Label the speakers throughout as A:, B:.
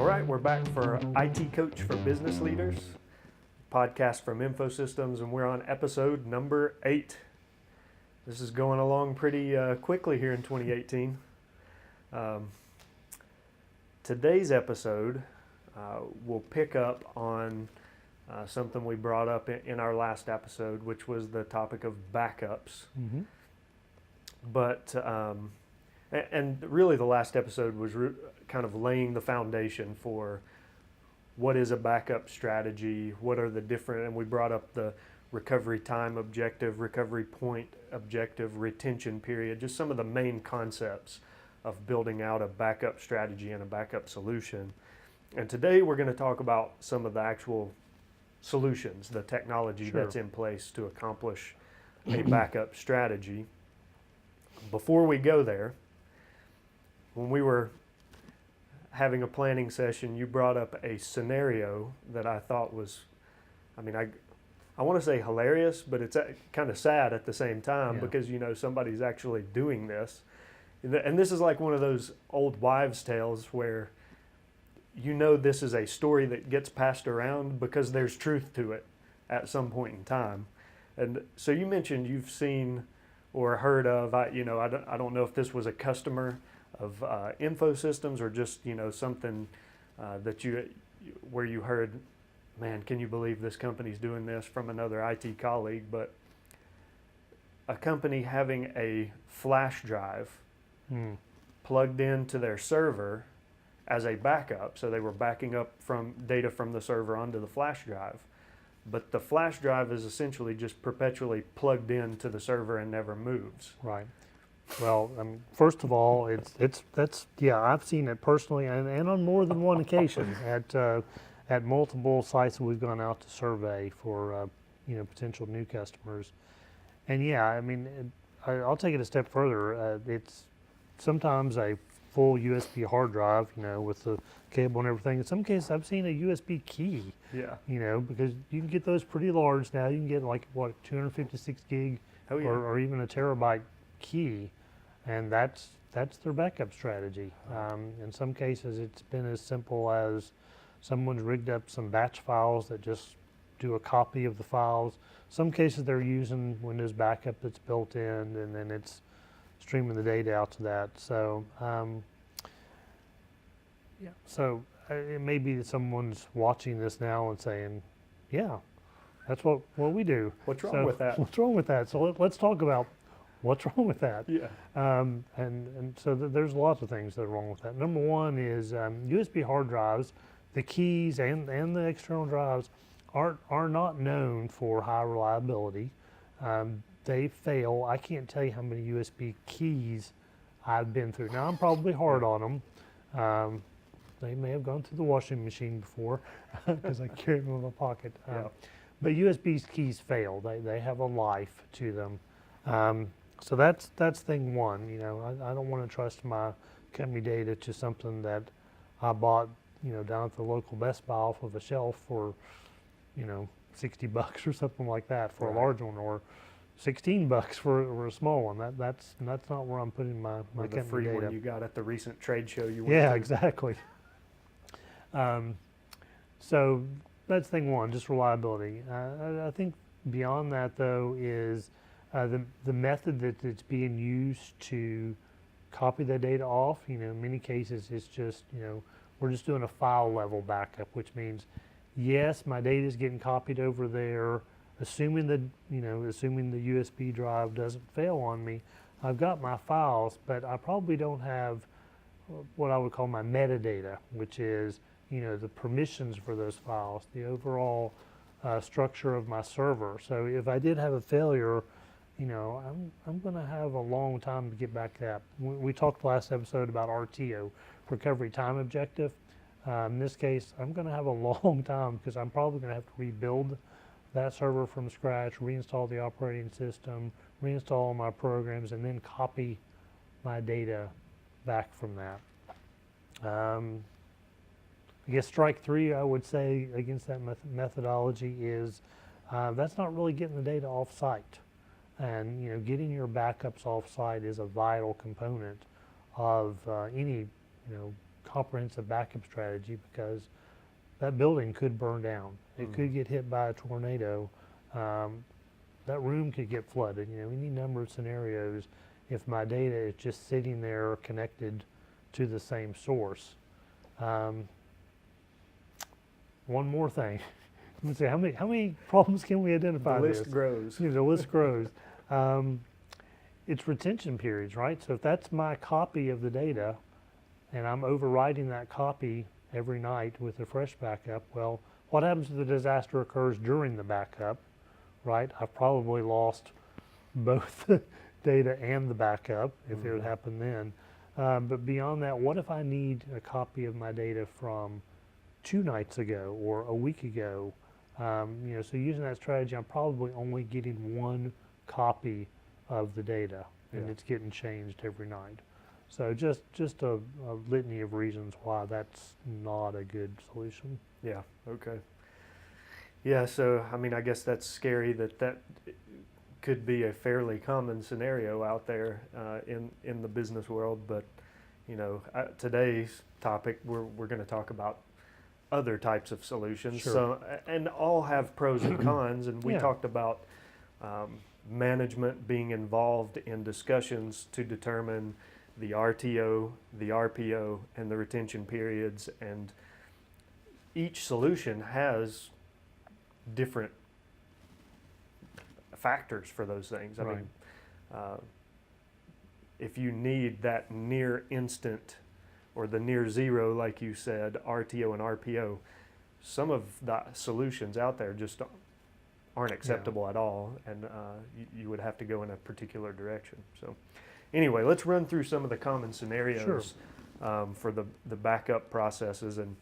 A: All right, we're back for IT Coach for Business Leaders, podcast from InfoSystems, and we're on episode number 8. This is going along pretty quickly here in 2018. Today's episode will pick up on something we brought up in our last episode, which was the topic of backups.
B: Mm-hmm.
A: But and really the last episode was kind of laying the foundation for what is a backup strategy, what are the different, and we brought up the recovery time objective, recovery point objective, retention period, just some of the main concepts of building out a backup strategy and a backup solution. And today we're going to talk about some of the actual solutions, the technology that's in place to accomplish a backup strategy. Before we go there, when we were having a planning session, you brought up a scenario that I thought was, I want to say hilarious, but it's kind of sad at the same time because, you know, somebody's actually doing this. And this is like one of those old wives' tales where you know this is a story that gets passed around because there's truth to it at some point in time. And so you mentioned you've seen or heard of, I don't know if this was a customer of InfoSystems or just, you know, something where you heard, man, can you believe this company's doing this, from another IT colleague, but a company having a flash drive plugged into their server as a backup. So they were backing up from data from the server onto the flash drive. But the flash drive is essentially just perpetually plugged into the server and never moves.
B: Right. Well, first of all, I've seen it personally and on more than one occasion at multiple sites that we've gone out to survey for potential new customers. And I'll take it a step further. It's sometimes a full USB hard drive, with the cable and everything. In some cases, I've seen a USB key.
A: Yeah.
B: Because you can get those pretty large now. You can get 256 gig or even a terabyte key, and that's their backup strategy. In some cases, it's been as simple as someone's rigged up some batch files that just do a copy of the files. Some cases they're using Windows backup that's built in, and then it's streaming the data out to that. So, it may be that someone's watching this now and saying, "Yeah, that's what we do."
A: What's wrong with that?
B: What's wrong with that? So let's talk about what's wrong with that.
A: Yeah.
B: And so there's lots of things that are wrong with that. Number one is USB hard drives. The keys and the external drives are not known for high reliability. They fail. I can't tell you how many USB keys I've been through. Now, I'm probably hard on them. They may have gone through the washing machine before because I carry them in my pocket. But USB keys fail. They have a life to them. So that's thing one. I don't want to trust my company data to something that I bought, down at the local Best Buy off of a shelf for, $60 or something like that for a large one, or $16 for a small one. That's not where I'm putting my
A: or the
B: company
A: free
B: data.
A: one you got at the recent trade show you went
B: Yeah,
A: to.
B: exactly. So that's thing one, just reliability. I think beyond that, though, is the method that it's being used to copy the data off. In many cases, it's just, we're just doing a file level backup, which means, yes, my data is getting copied over there, assuming the USB drive doesn't fail on me. I've got my files, but I probably don't have what I would call my metadata, which is, the permissions for those files, the overall structure of my server. So if I did have a failure, I'm going to have a long time to get back to that. We talked last episode about RTO, recovery time objective. In this case, I'm going to have a long time because I'm probably going to have to rebuild that server from scratch, reinstall the operating system, reinstall all my programs, and then copy my data back from that. I guess strike three, I would say, against that methodology is that's not really getting the data off-site. And getting your backups off-site is a vital component of any comprehensive backup strategy, because that building could burn down. It could get hit by a tornado. That room could get flooded. You know, any number of scenarios if my data is just sitting there connected to the same source. One more thing. Let's see, how many problems can we identify?
A: The list grows.
B: You know, the list grows. It's retention periods, right? So if that's my copy of the data, and I'm overwriting that copy every night with a fresh backup, well, what happens if the disaster occurs during the backup, right? I've probably lost both the data and the backup if it would happen then. But beyond that, what if I need a copy of my data from 2 nights ago or a week ago? You know, so using that strategy, I'm probably only getting 1 copy of the data, and it's getting changed every night. So just a litany of reasons why that's not a good solution.
A: Yeah, okay. Yeah, so I mean, I guess that's scary that could be a fairly common scenario out there in the business world, but you know, today's topic, we're going to talk about other types of solutions.
B: Sure.
A: So, and all have pros and cons, and we
B: Yeah.
A: talked about management being involved in discussions to determine the RTO, the RPO, and the retention periods, and each solution has different factors for those things. I
B: Right.
A: mean, if you need that near instant or the near zero, like you said, RTO and RPO, some of the solutions out there just aren't acceptable at all, and you would have to go in a particular direction. So anyway, let's run through some of the common scenarios for the backup processes, and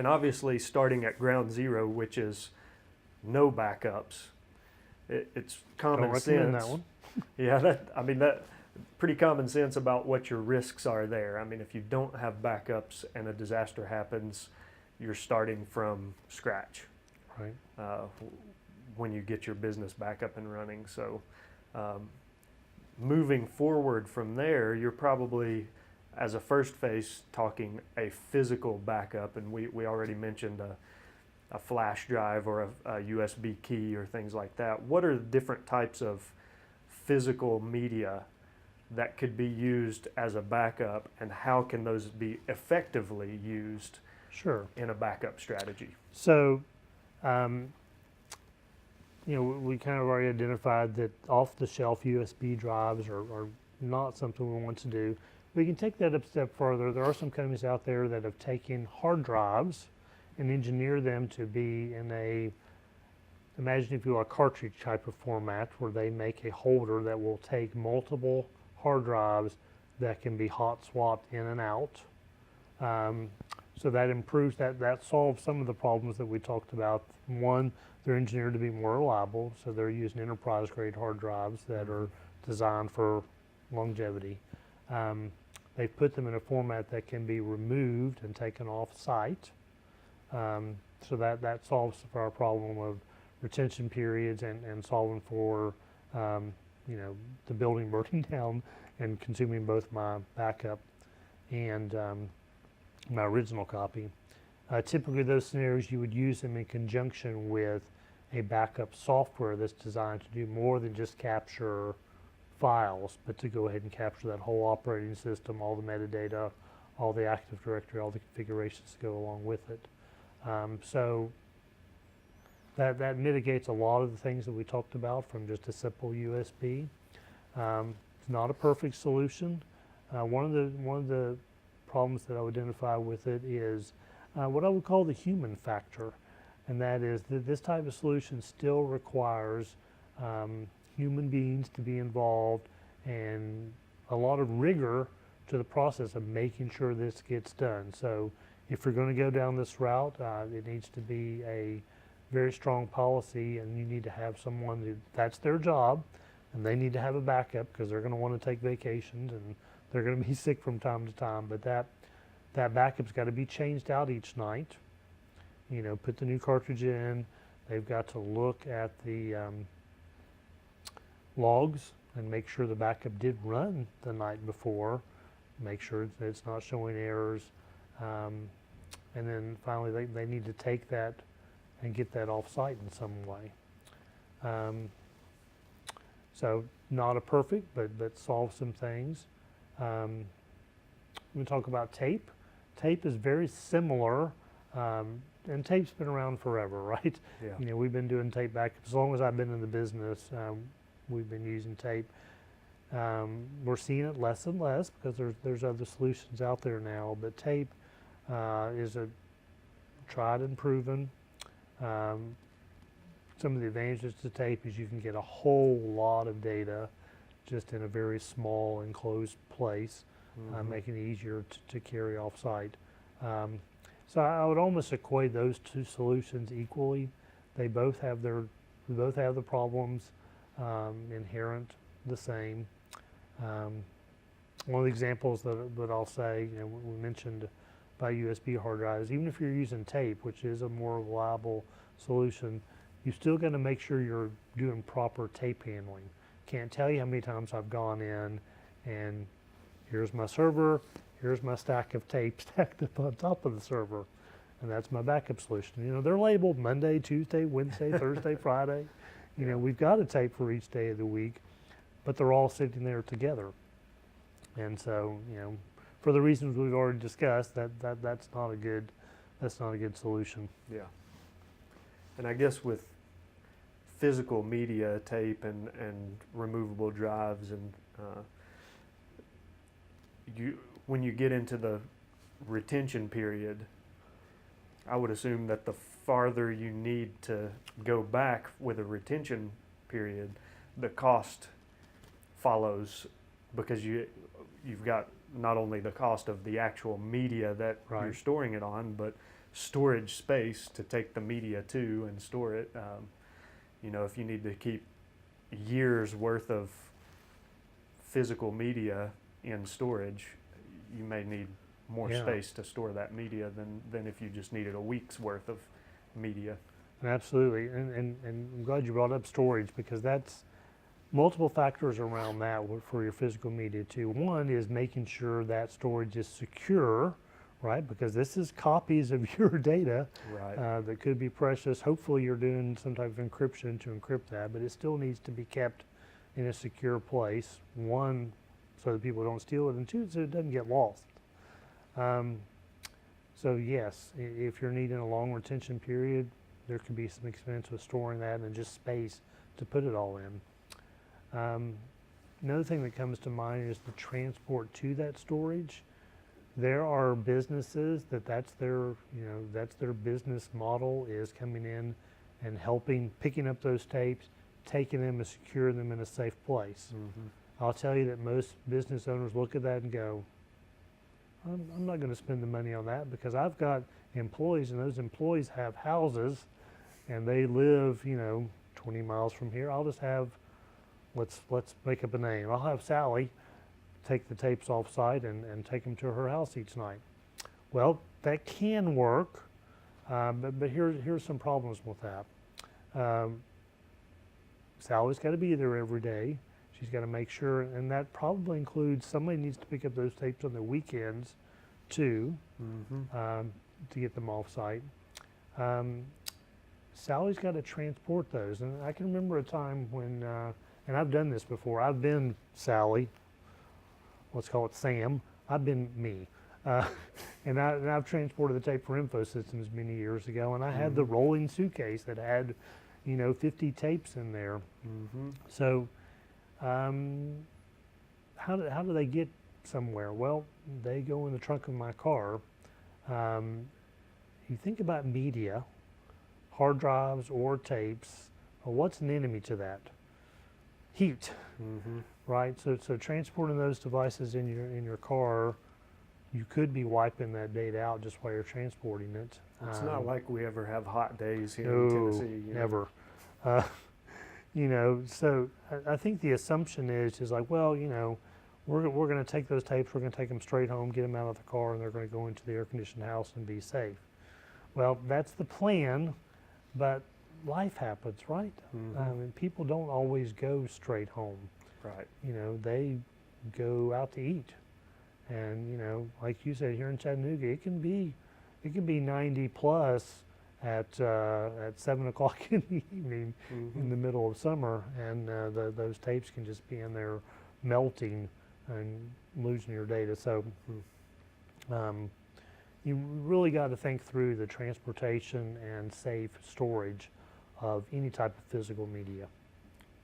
A: obviously starting at ground zero, which is no backups. It's common
B: Don't recommend
A: sense.
B: that one.
A: Yeah, that pretty common sense about what your risks are there. I mean, if you don't have backups and a disaster happens, you're starting from scratch.
B: Right.
A: When you get your business back up and running. So moving forward from there, you're probably, as a first phase, talking a physical backup, and we already mentioned a flash drive or a USB key or things like that. What are the different types of physical media that could be used as a backup, and how can those be effectively used
B: Sure.
A: in a backup strategy?
B: So, you know, we kind of already identified that off-the-shelf USB drives are not something we want to do. We can take that a step further. There are some companies out there that have taken hard drives and engineered them to be in a, imagine if you will, a cartridge type of format, where they make a holder that will take multiple hard drives that can be hot swapped in and out. So that improves, that solves some of the problems that we talked about. One, they're engineered to be more reliable, so they're using enterprise grade hard drives that are designed for longevity. They've put them in a format that can be removed and taken off site. So that solves for our problem of retention periods and solving for you know, the building burning down and consuming both my backup and my original copy. Typically those scenarios, you would use them in conjunction with a backup software that's designed to do more than just capture files, but to go ahead and capture that whole operating system, all the metadata, all the Active Directory, all the configurations that go along with it. So that mitigates a lot of the things that we talked about from just a simple USB. It's not a perfect solution. One of the problems that I would identify with it is what I would call the human factor, and that is that this type of solution still requires human beings to be involved and a lot of rigor to the process of making sure this gets done. So if you're going to go down this route, it needs to be a very strong policy, and you need to have someone that's their job, and they need to have a backup because they're going to want to take vacations and they're going to be sick from time to time. But that backup's got to be changed out each night. You know, put the new cartridge in. They've got to look at the logs and make sure the backup did run the night before. Make sure that it's not showing errors. And then finally they need to take that and get that off site in some way. So not a perfect, but solve some things. We talk about tape. Tape is very similar, and tape's been around forever, right?
A: Yeah.
B: You know, we've been doing tape back as long as I've been in the business. We've been using tape. We're seeing it less and less because there's other solutions out there now. But tape is a tried and proven. Some of the advantages to tape is you can get a whole lot of data just in a very small enclosed place, making it easier to carry off site. So I would almost equate those two solutions equally. They both have the problems inherent the same. One of the examples that I'll say, you know, we mentioned by USB hard drives, even if you're using tape, which is a more reliable solution, you still got to make sure you're doing proper tape handling. Can't tell you how many times I've gone in and here's my server, here's my stack of tape stacked up on top of the server, and that's my backup solution. You know, they're labeled Monday, Tuesday, Wednesday, Thursday, Friday. You know, we've got a tape for each day of the week, but they're all sitting there together. And so, you know, for the reasons we've already discussed, that's not a good solution.
A: Yeah. And I guess with physical media, tape and removable drives, and when you get into the retention period, I would assume that the farther you need to go back with a retention period, the cost follows, because you've got not only the cost of the actual media that you're storing it on, but storage space to take the media to and store it. You know, if you need to keep years worth of physical media in storage, you may need more space to store that media than if you just needed a week's worth of media.
B: Absolutely, and I'm glad you brought up storage, because that's multiple factors around that for your physical media too. One is making sure that storage is secure, right? Because this is copies of your data that could be precious. Hopefully you're doing some type of encryption to encrypt that, but it still needs to be kept in a secure place. One, so that people don't steal it, and two, so it doesn't get lost. So yes, if you're needing a long retention period, there could be some expense with storing that and just space to put it all in. Another thing that comes to mind is the transport to that storage. There are businesses that's their business model, is coming in and helping, picking up those tapes, taking them and secure them in a safe place. I'll tell you that most business owners look at that and go, I'm not going to spend the money on that, because I've got employees, and those employees have houses and they live, 20 miles from here. I'll just have, let's make up a name. I'll have Sally take the tapes off site and take them to her house each night. Well, that can work, but here's some problems with that. Sally's got to be there every day. She's got to make sure, and that probably includes somebody needs to pick up those tapes on the weekends too, to get them off site. Sally's got to transport those, and I can remember a time when, and I've done this before. I've been Sally, let's call it Sam. I've been me, and I've transported the tape for InfoSystems many years ago, and I had the rolling suitcase that had, 50 tapes in there. So, how do they get somewhere? Well, they go in the trunk of my car. You think about media, hard drives or tapes. Well, what's an enemy to that? Heat, right? So transporting those devices in your car, you could be wiping that data out just while you're transporting it.
A: It's not like we ever have hot days here
B: No,
A: in Tennessee.
B: never. So I think the assumption is like, well, we're going to take those tapes, we're going to take them straight home, get them out of the car, and they're going to go into the air-conditioned house and be safe. Well, that's the plan, but life happens, right? People don't always go straight home.
A: Right.
B: They go out to eat, And you know, like you said, here in Chattanooga, it can be 90 plus at 7 o'clock in the evening in the middle of summer, and those tapes can just be in there melting and losing your data. So you really got to think through the transportation and safe storage of any type of physical media.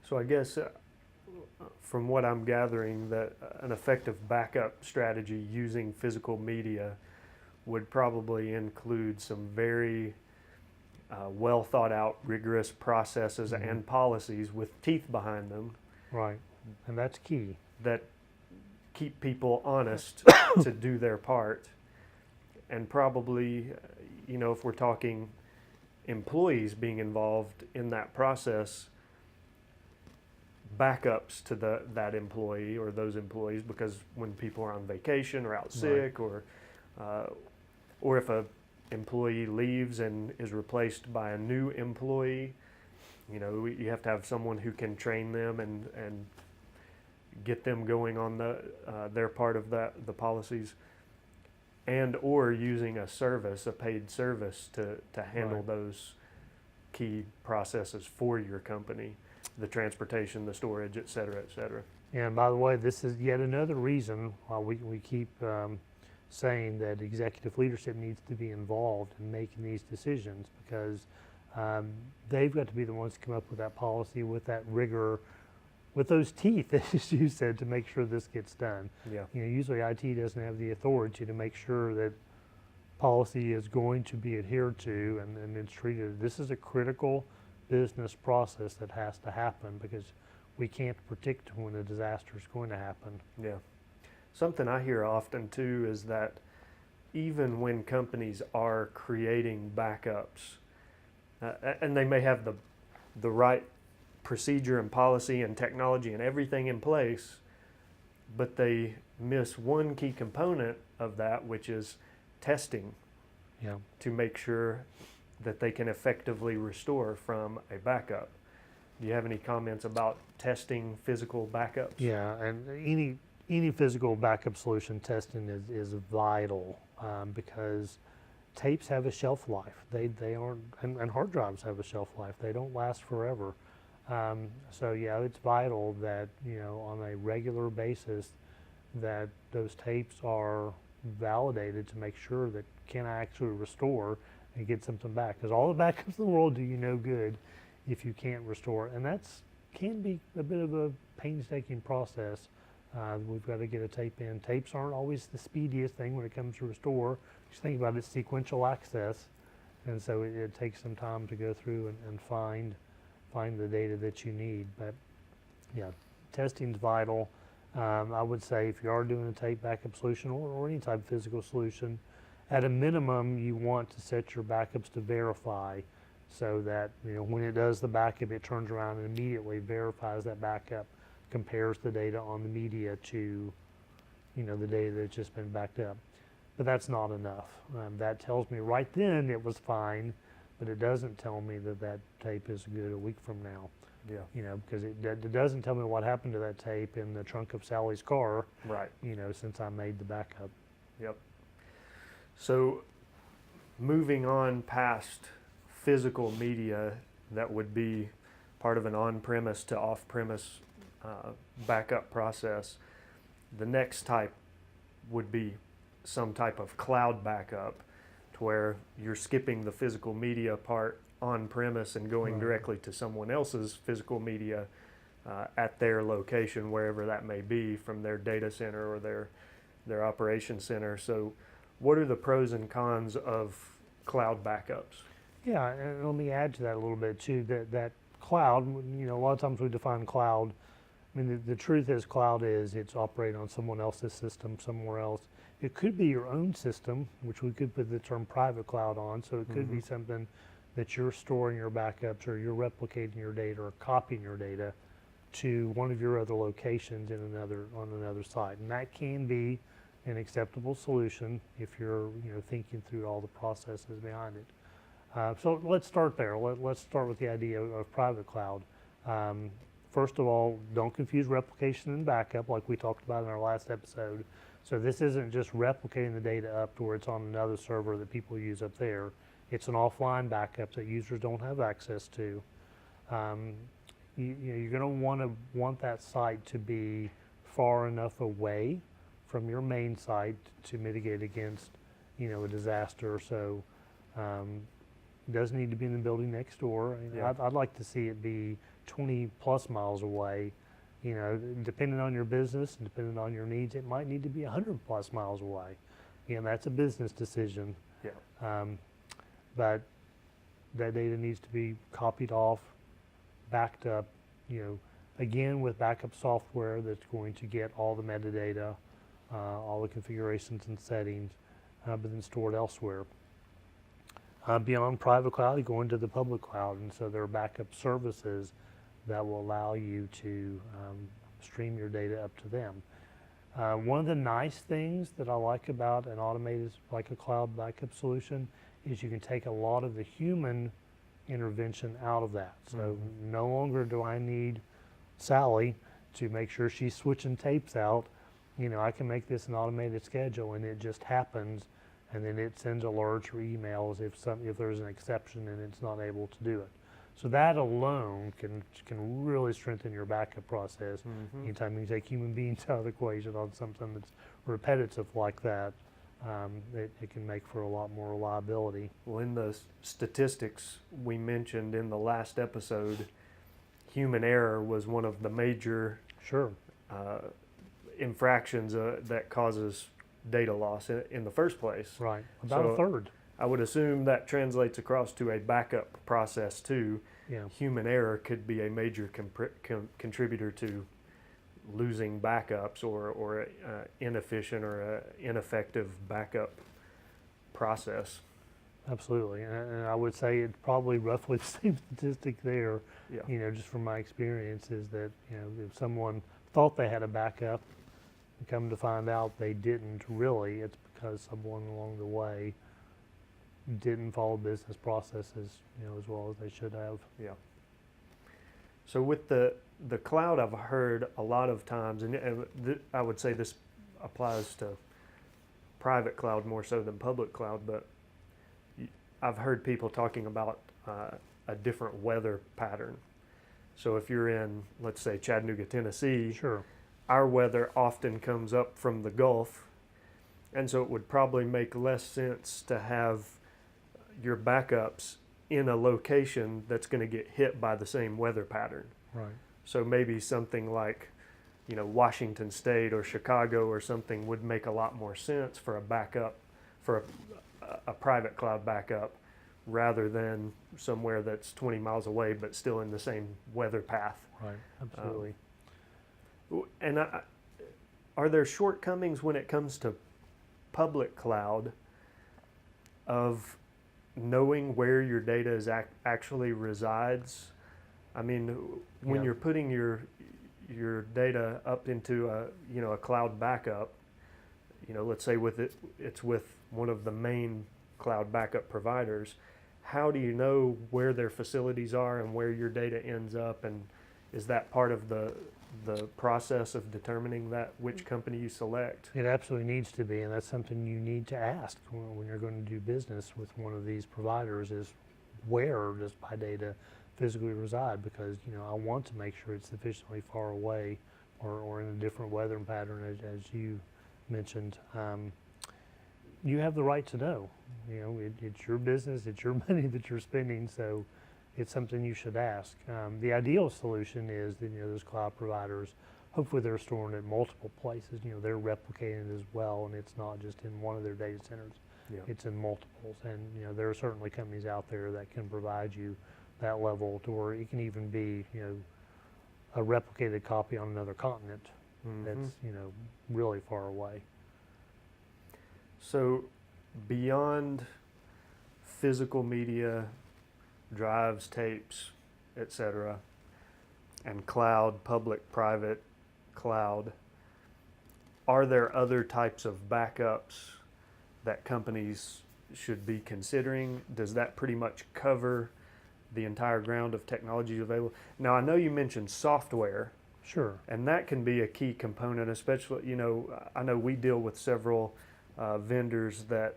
A: So I guess from what I'm gathering, that an effective backup strategy using physical media would probably include some very well thought out, rigorous processes and policies with teeth behind them.
B: Right, and that's key.
A: That keep people honest to do their part. And probably, you know, if we're talking employees being involved in that process, backups to that employee or those employees, because when people are on vacation or out sick, or if a employee leaves and is replaced by a new employee, you know, you have to have someone who can train them and get them going on their part of the policies, and or using a paid service to handle those key processes for your company, the transportation, the storage, et cetera, et cetera.
B: And by the way, this is yet another reason why we keep saying that executive leadership needs to be involved in making these decisions, because they've got to be the ones to come up with that policy, with that rigor, with those teeth, as you said, to make sure this gets done.
A: Yeah.
B: You know, usually IT doesn't have the authority to make sure that policy is going to be adhered to and it's treated. This is a critical business process that has to happen, because we can't predict when a disaster is going to happen.
A: Yeah. Something I hear often too is that even when companies are creating backups, and they may have the right procedure and policy and technology and everything in place, but they miss one key component of that, which is testing, to make sure that they can effectively restore from a backup. Do you have any comments about testing physical backups?
B: Yeah, and any physical backup solution testing is vital, because tapes have a shelf life. They aren't, and hard drives have a shelf life. They don't last forever. So yeah, it's vital that, you know, on a regular basis, that those tapes are validated to make sure that can I actually restore and get something back. Because all the backups in the world do you no good if you can't restore, and that's can be a bit of a painstaking process. We've got to get a tape in. Tapes aren't always the speediest thing when it comes to restore. Just think about it, sequential access, and so it takes some time to go through and find the data that you need. But yeah, testing's vital. I would say if you are doing a tape backup solution or any type of physical solution, at a minimum you want to set your backups to verify, so that, you know, when it does the backup, it turns around and immediately verifies that backup, compares the data on the media to, you know, the data that's just been backed up. But that's not enough. That tells me right then it was fine, but it doesn't tell me that tape is good a week from now.
A: Yeah.
B: You know, because it doesn't tell me what happened to that tape in the trunk of Sally's car.
A: Right.
B: You know, since I made the backup.
A: Yep. So moving on past physical media that would be part of an on-premise to off-premise backup process, the next type would be some type of cloud backup, to where you're skipping the physical media part on-premise and going directly to someone else's physical media at their location, wherever that may be, from their data center or their operations center. So what are the pros and cons of cloud backups?
B: Yeah, and let me add to that a little bit too, that cloud, you know, a lot of times we define cloud, I mean, the truth is cloud is it's operating on someone else's system somewhere else. It could be your own system, which we could put the term private cloud on, so it could be something that you're storing your backups, or you're replicating your data or copying your data to one of your other locations on another site. And that can be an acceptable solution if you're, you know, thinking through all the processes behind it. So let's start there. Let's start with the idea of private cloud. First of all, don't confuse replication and backup like we talked about in our last episode. So this isn't just replicating the data up to where it's on another server that people use up there. It's an offline backup that users don't have access to. You're going to want that site to be far enough away from your main site to mitigate against, a disaster. So it doesn't need to be in the building next door.
A: Yeah.
B: I'd like to see it be 20 plus miles away. Depending on your business and depending on your needs, it might need to be 100 plus miles away. That's a business decision.
A: Yeah.
B: But that data needs to be copied off, backed up, again with backup software that's going to get all the metadata, all the configurations and settings, but then stored elsewhere. Beyond private cloud, you go into the public cloud, and so there are backup services that will allow you to stream your data up to them. One of the nice things that I like about an automated, like a cloud backup solution, is you can take a lot of the human intervention out of that. So no longer do I need Sally to make sure she's switching tapes out. I can make this an automated schedule, and it just happens, and then it sends alerts or emails if there's an exception and it's not able to do it. So that alone can really strengthen your backup process. Anytime you take human beings out of the equation on something that's repetitive like that, it can make for a lot more reliability.
A: Well, in the statistics we mentioned in the last episode, human error was one of the major infractions that causes data loss in the first place.
B: Right, about a third.
A: I would assume that translates across to a backup process too.
B: Yeah.
A: Human error could be a major contributor to losing backups or inefficient or ineffective backup process.
B: Absolutely, and I would say it's probably roughly the same statistic there.
A: Yeah.
B: Just from my experience, is that if someone thought they had a backup, and come to find out they didn't really, it's because someone along the way didn't follow business processes, as well as they should have.
A: Yeah. So with the cloud, I've heard a lot of times, and I would say this applies to private cloud more so than public cloud, but I've heard people talking about a different weather pattern. So if you're in, let's say, Chattanooga, Tennessee, our weather often comes up from the Gulf, and so it would probably make less sense to have your backups in a location that's going to get hit by the same weather pattern.
B: Right.
A: So maybe something like, Washington State or Chicago or something would make a lot more sense for a backup, for a private cloud backup, rather than somewhere that's 20 miles away but still in the same weather path.
B: Right, absolutely.
A: And are there shortcomings when it comes to public cloud of knowing where your data is actually resides? I mean, when you're putting your data up into a cloud backup, let's say it's with one of the main cloud backup providers, how do you know where their facilities are and where your data ends up? And is that part of the process of determining which company you select?
B: It absolutely needs to be, and that's something you need to ask when you're going to do business with one of these providers, is where does my data physically reside? Because I want to make sure it's sufficiently far away or in a different weather pattern, as you mentioned. You have the right to know. It's your business, it's your money that you're spending, so it's something you should ask. The ideal solution is that those cloud providers, hopefully they're storing at multiple places. They're replicating it as well, and it's not just in one of their data centers.
A: Yeah.
B: It's in multiples, and there are certainly companies out there that can provide you that level to where it can even be a replicated copy on another continent that's really far away.
A: So beyond physical media, drives, tapes, etc., and cloud, public, private cloud, are there other types of backups that companies should be considering? Does that pretty much cover the entire ground of technology available? Now, I know you mentioned software,
B: Sure.
A: And that can be a key component, especially, I know we deal with several vendors that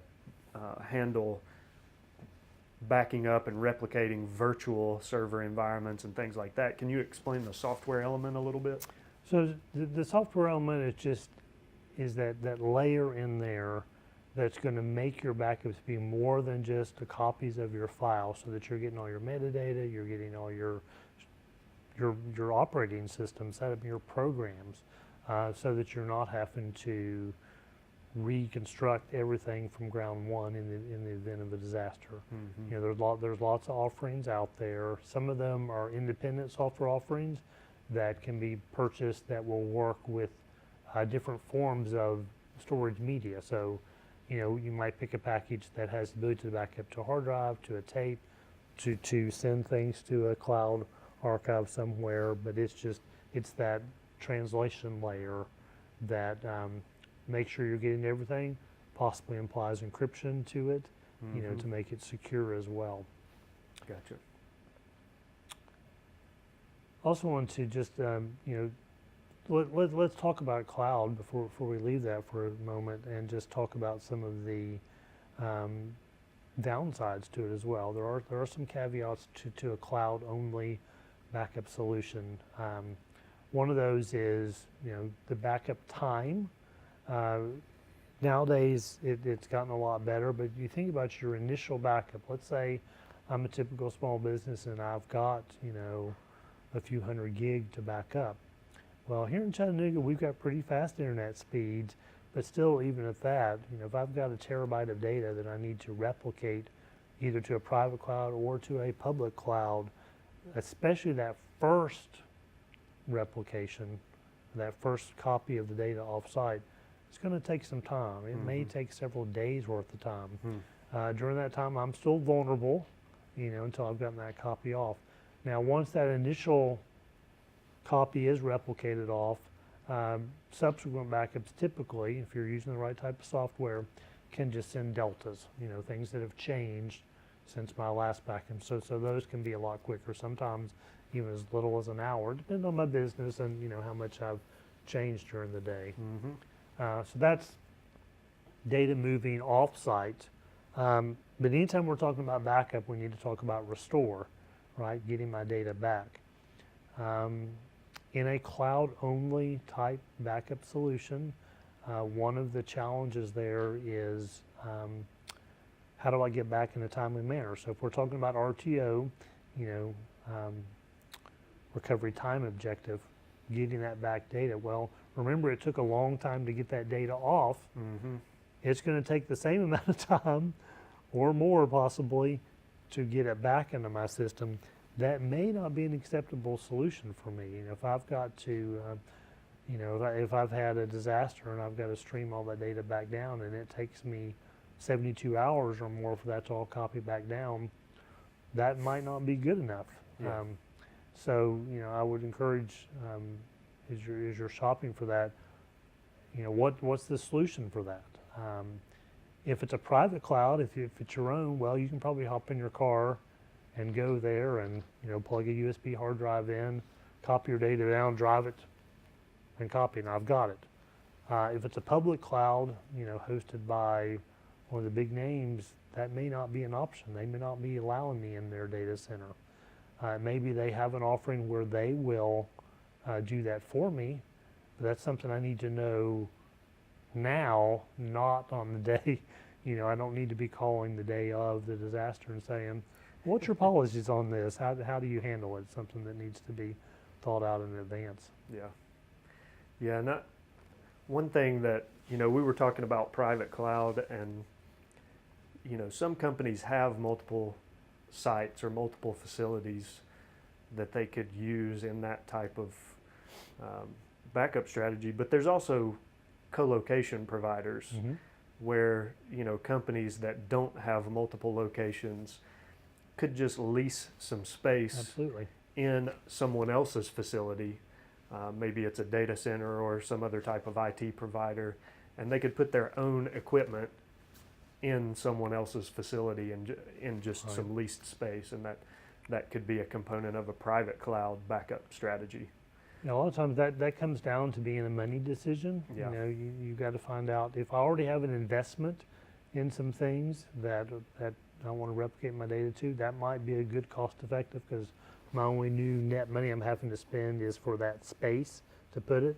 A: handle backing up and replicating virtual server environments and things like that. Can you explain the software element a little bit?
B: So the software element is that layer in there that's going to make your backups be more than just the copies of your file, so that you're getting all your metadata, you're getting all your operating system set up, your programs, so that you're not having to reconstruct everything from ground one in the event of a disaster.
A: Mm-hmm.
B: There's lots of offerings out there. Some of them are independent software offerings that can be purchased that will work with different forms of storage media. So, you might pick a package that has the ability to back up to a hard drive, to a tape, to send things to a cloud archive somewhere, but it's that translation layer that make sure you're getting everything, possibly implies encryption to it,
A: Mm-hmm.
B: to make it secure as well.
A: Gotcha.
B: Also want to just, let's talk about cloud before we leave that for a moment, and just talk about some of the downsides to it as well. There are some caveats to a cloud-only backup solution. One of those is, the backup time. Nowadays, it's gotten a lot better, but you think about your initial backup. Let's say I'm a typical small business and I've got, a few hundred gig to back up. Well, here in Chattanooga, we've got pretty fast internet speeds, but still, even at that, if I've got a terabyte of data that I need to replicate either to a private cloud or to a public cloud, especially that first replication, that first copy of the data off-site, it's going to take some time. It may take several days worth of time.
A: Mm-hmm.
B: During that time, I'm still vulnerable, until I've gotten that copy off. Now, once that initial copy is replicated off, subsequent backups typically, if you're using the right type of software, can just send deltas, things that have changed since my last backup. So those can be a lot quicker, sometimes even as little as an hour, depending on my business and how much I've changed during the day.
A: Mm-hmm.
B: So that's data moving off-site. But anytime we're talking about backup, we need to talk about restore, right? Getting my data back. In a cloud-only type backup solution, one of the challenges there is how do I get back in a timely manner? So if we're talking about RTO, recovery time objective, getting that back data. Well, remember, it took a long time to get that data off.
A: Mm-hmm.
B: It's going to take the same amount of time or more possibly to get it back into my system. That may not be an acceptable solution for me. If I've got to, if I've had a disaster and I've got to stream all that data back down and it takes me 72 hours or more for that to all copy back down, that might not be good enough.
A: Yeah.
B: So, I would encourage, as you're shopping for that, what's the solution for that? If it's a private cloud, if it's your own, well, you can probably hop in your car and go there and, plug a USB hard drive in, copy your data down, drive it, and copy, and I've got it. If it's a public cloud, hosted by one of the big names, that may not be an option. They may not be allowing me in their data center. Maybe they have an offering where they will do that for me, but that's something I need to know now, not on the day. I don't need to be calling the day of the disaster and saying, what's your policies on this? How do you handle it? It's something that needs to be thought out in advance.
A: Yeah. Yeah, and one thing that, we were talking about private cloud, and, some companies have multiple sites or multiple facilities that they could use in that type of backup strategy, but there's also co-location providers where, companies that don't have multiple locations could just lease some space
B: Absolutely.
A: in someone else's facility. Maybe it's a data center or some other type of IT provider, and they could put their own equipment in someone else's facility and in just some leased space, and that could be a component of a private cloud backup strategy.
B: You know, a lot of times that comes down to being a money decision.
A: Yeah.
B: You know, you got to find out if I already have an investment in some things that I want to replicate my data to. That might be a good cost effective because my only new net money I'm having to spend is for that space to put it.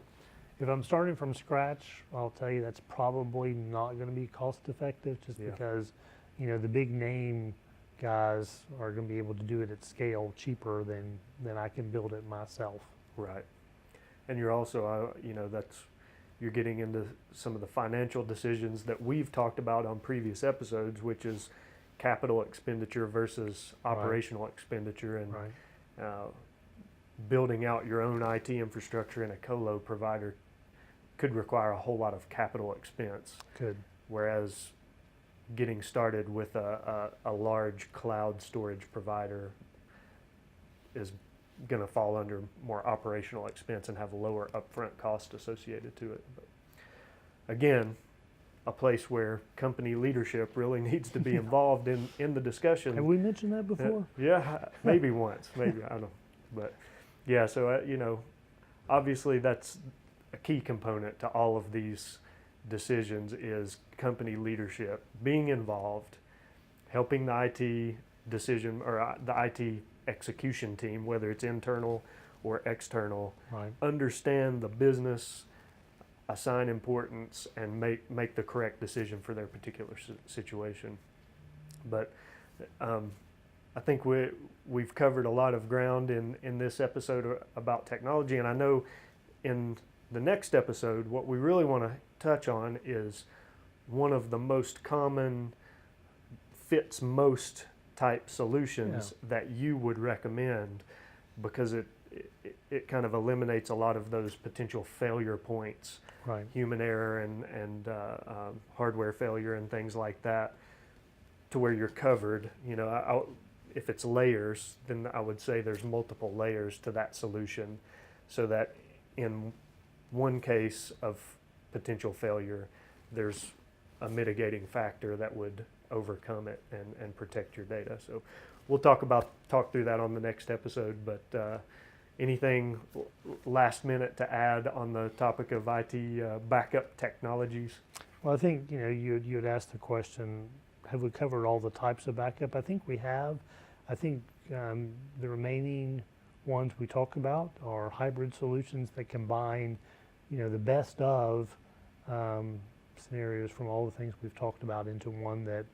B: If I'm starting from scratch, I'll tell you that's probably not going to be cost effective just
A: Yeah.
B: because, you know, the big name guys are going to be able to do it at scale cheaper than I can build it myself.
A: Right. And you're also, you know, you're getting into some of the financial decisions that we've talked about on previous episodes, which is capital expenditure versus operational expenditure, and
B: Right.
A: building out your own IT infrastructure in a colo provider could require a whole lot of capital expense.
B: Good.
A: Whereas getting started with a large cloud storage provider is going to fall under more operational expense and have a lower upfront cost associated to it. But again, a place where company leadership really needs to be involved in the discussion.
B: Have we mentioned that before?
A: Yeah, maybe once, maybe, I don't know. But yeah, so, you know, obviously that's a key component to all of these decisions is company leadership, being involved, helping the IT decision or the IT execution team, whether it's internal or external,
B: Right.
A: understand the business, assign importance, and make the correct decision for their particular situation. But I think we've covered a lot of ground in this episode about technology, and I know in the next episode what we really want to touch on is one of the most common fits most type solutions that you would recommend, because it kind of eliminates a lot of those potential failure points,
B: Right.
A: human error and hardware failure and things like that, to where you're covered. You know, if it's layers, then I would say there's multiple layers to that solution, so that in one case of potential failure, there's a mitigating factor that would overcome it and protect your data. So we'll talk through that on the next episode. But anything last minute to add on the topic of IT backup technologies?
B: Well, I think, you know, you had asked the question, have we covered all the types of backup? I think we have. I think the remaining ones we talk about are hybrid solutions that combine, you know, the best of scenarios from all the things we've talked about into one that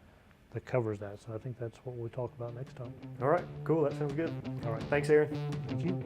B: covers that. So I think that's what we'll talk about next time.
A: All right, cool. That sounds good.
B: All right.
A: Thanks, Aaron.
B: Thank you.